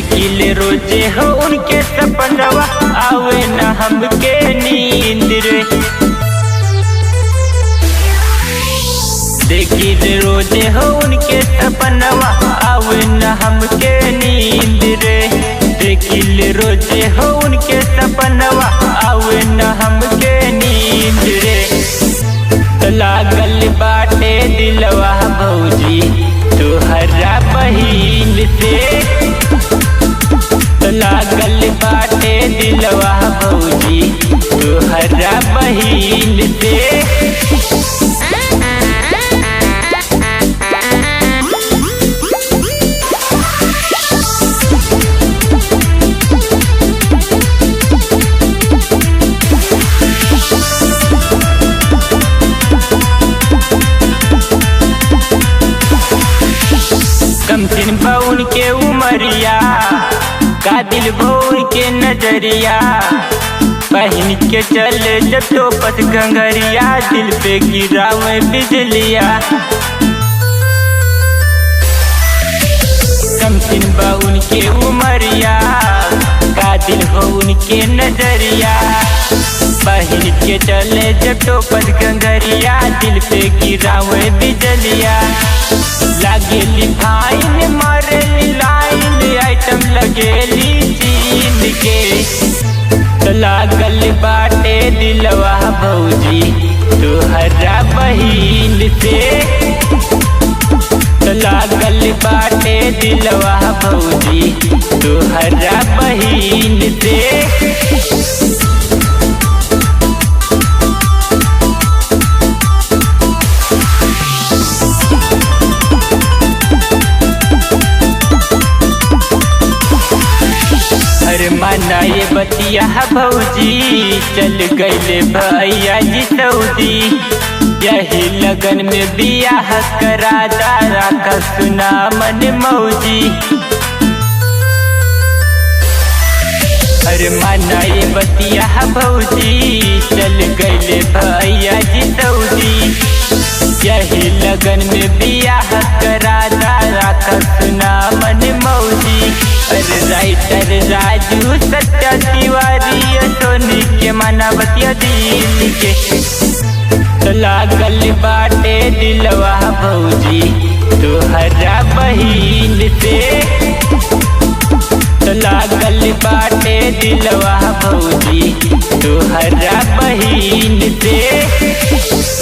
देखिले रोजे हो उनके सपनवा, आवे न हमके नींद रे। देखिले रोजे हो उनके सपनवा, आवे न हमके नींद रे। देखिले रोजे हो उनके सपनवा, आवे न हमके नींद रे। लागल बाटे दिलवा भौजी तोहरा बहिन से, लागल बाटे दिलवा भौजी तोहरा बहिन से। कमसिन बउन के उमरिया, का दिल भौन के नजरिया। बहिन के चले जब तो पत गंगरिया, दिल पे गिरावे बिजलिया। कमसिन बउन के उमरिया, का दिल भौन के नजरिया। बहिन के चले जब तो पत गंगरिया, दिल पे गिरावे बिजलिया। लगेली फाइन मारेली लाइन, आइटम लगेली चीन के। लागल बाटे दिलवा भौजी तोहरा बहिन से, लागल बाटे दिलवा भौजी तोहरा बहिन से। अरे माना ये बतिया भौजी, चल गईले भैया जी सऊदी। यही लगन में बियाह करा दारा का सुना मन मौजी। अरे माना ये बतिया भौजी, चल गईले भैया जी सऊदी। यही लगन में बियाह करा दारा का सुना मन मौजी। अरे राइटर राजू सत्या तिवारी, सोनी के मनावतिया दिल के। लागल बाटे दिलवा भौजी तोहरा बहिन से, लागल बाटे दिलवा भौजी तोहरा बहिन से।